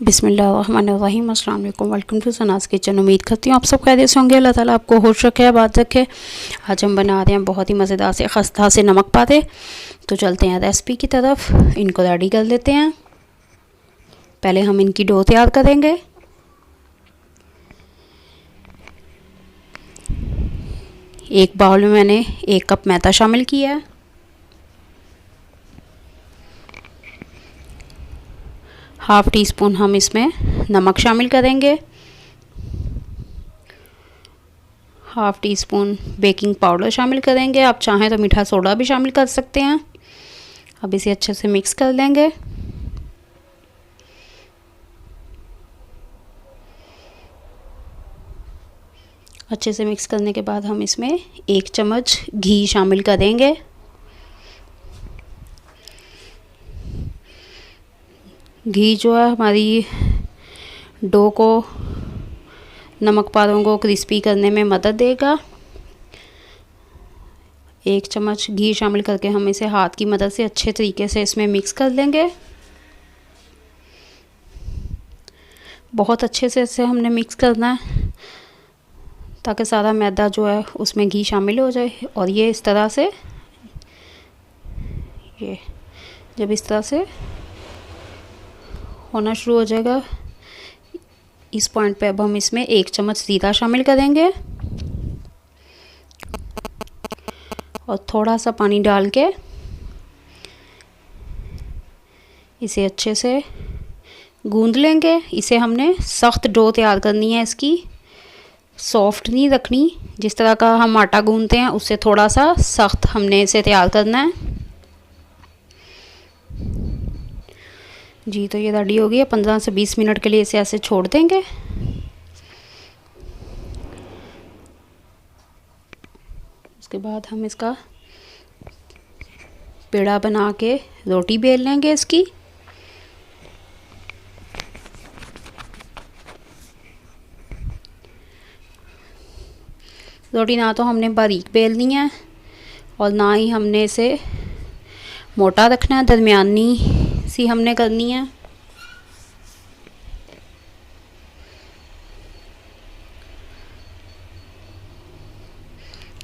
बिस्मिल्लाहिर्रहमानिर्रहीम अस्सलाम वालेकुम। Welcome to Sana's kitchen. उम्मीद करती हूँ आप सब खैरियत से होंगे। अल्लाह ताला आपको खुश रखे, आबाद रखे। आज हम बना रहे हैं बहुत ही मज़ेदार से खस्ता से नमक पारे। तो चलते हैं रेसिपी की तरफ। इनको रेडी कर लेते हैं। पहले हम इनकी डो तैयार करेंगे। एक बाउल में मैंने 1 कप मैदा शामिल किया है। हाफ़ टी स्पून हम इसमें नमक शामिल करेंगे। Half tea spoon baking powder शामिल करेंगे। आप चाहें तो मीठा सोडा भी शामिल कर सकते हैं। अब इसे अच्छे से मिक्स कर लेंगे। अच्छे से मिक्स करने के बाद हम इसमें 1 चम्मच घी शामिल करेंगे। घी जो है हमारी डो को, नमक पारों को क्रिस्पी करने में मदद देगा। 1 चम्मच घी शामिल करके हम इसे हाथ की मदद से अच्छे तरीके से इसमें मिक्स कर लेंगे। बहुत अच्छे से इसे हमने मिक्स करना है ताकि सारा मैदा जो है उसमें घी शामिल हो जाए। और ये इस तरह से, ये जब इस तरह से होना शुरू हो जाएगा, इस पॉइंट पे अब हम इसमें 1 चम्मच ज़ीरा शामिल करेंगे और थोड़ा सा पानी डाल के इसे अच्छे से गूंद लेंगे। इसे हमने सख्त डो तैयार करनी है, इसकी सॉफ्ट नहीं रखनी। जिस तरह का हम आटा गूंदते हैं उससे थोड़ा सा सख्त हमने इसे तैयार करना है। जी, तो ये रेडी हो गई है। 15 से 20 मिनट के लिए इसे ऐसे छोड़ देंगे। उसके बाद हम इसका पेड़ा बना के रोटी बेल लेंगे इसकी। रोटी ना तो हमने बारीक बेलनी है और ना ही हमने इसे मोटा रखना है, दरमियानी सी हमने करनी है।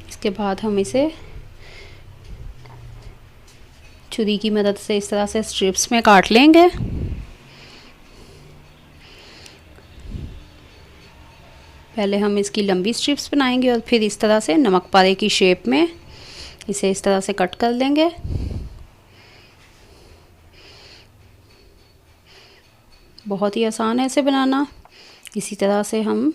इसके बाद हम इसे छुरी की मदद से इस तरह से स्ट्रिप्स में काट लेंगे। पहले हम इसकी लंबी स्ट्रिप्स बनाएंगे और फिर इस तरह से नमक पारे की शेप में इसे इस तरह से कट कर लेंगे। बहुत ही आसान है इसे बनाना। इसी तरह से हम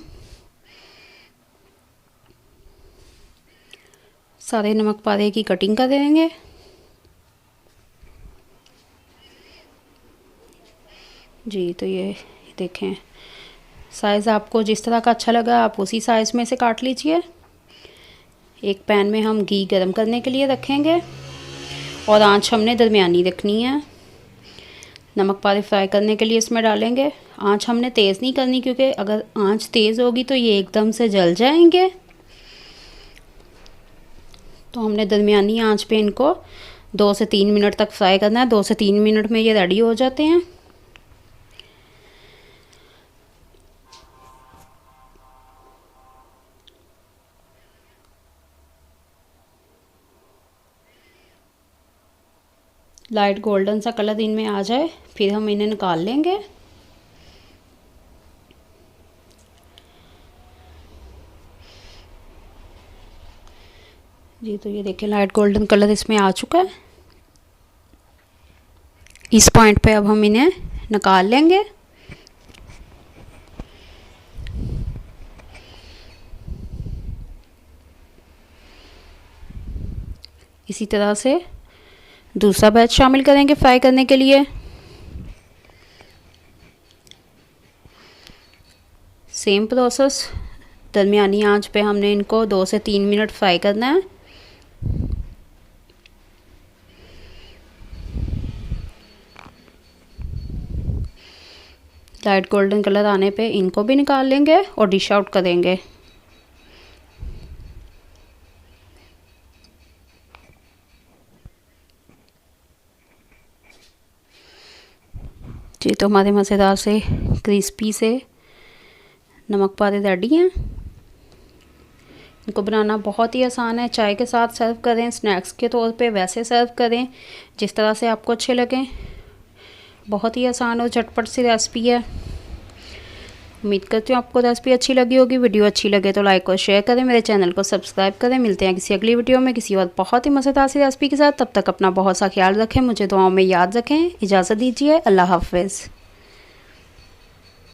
सारे नमक पारे की कटिंग कर देंगे। जी, तो ये देखें, साइज़ आपको जिस तरह का अच्छा लगा आप उसी साइज़ में से काट लीजिए। एक पैन में हम घी गरम करने के लिए रखेंगे और आंच हमने दरमियानी रखनी है। नमक पारे फ्राई करने के लिए इसमें डालेंगे। आंच हमने तेज़ नहीं करनी, क्योंकि अगर आंच तेज़ होगी तो ये एकदम से जल जाएंगे। तो हमने दरमियानी आंच पे इनको 2 से 3 मिनट तक फ्राई करना है। 2 से 3 मिनट में ये रेडी हो जाते हैं। लाइट गोल्डन सा कलर इनमें आ जाए फिर हम इन्हें निकाल लेंगे। जी, तो ये देखिए लाइट गोल्डन कलर इसमें आ चुका है। इस पॉइंट पे अब हम इन्हें निकाल लेंगे। इसी तरह से दूसरा बैच शामिल करेंगे फ्राई करने के लिए। सेम प्रोसेस, दरमियानी आंच पे हमने इनको 2 से 3 मिनट फ्राई करना है। लाइट गोल्डन कलर आने पे इनको भी निकाल लेंगे और डिश आउट करेंगे। जी तो हमारे मज़ेदार से क्रिस्पी से नमक पारे रेडी हैं। इनको बनाना बहुत ही आसान है। चाय के साथ सर्व करें, स्नैक्स के तौर पे वैसे सर्व करें, जिस तरह से आपको अच्छे लगें। बहुत ही आसान और झटपट सी रेसिपी है। उम्मीद करती हूँ आपको रेसिपी अच्छी लगी होगी। वीडियो अच्छी लगे तो लाइक और शेयर करें, मेरे चैनल को सब्सक्राइब करें। मिलते हैं किसी अगली वीडियो में किसी और बहुत ही मज़ेदार सी रेसिपी के साथ। तब तक अपना बहुत सा ख्याल रखें, मुझे दुआओं में याद रखें। इजाज़त दीजिए, अल्लाह हाफ़िज़।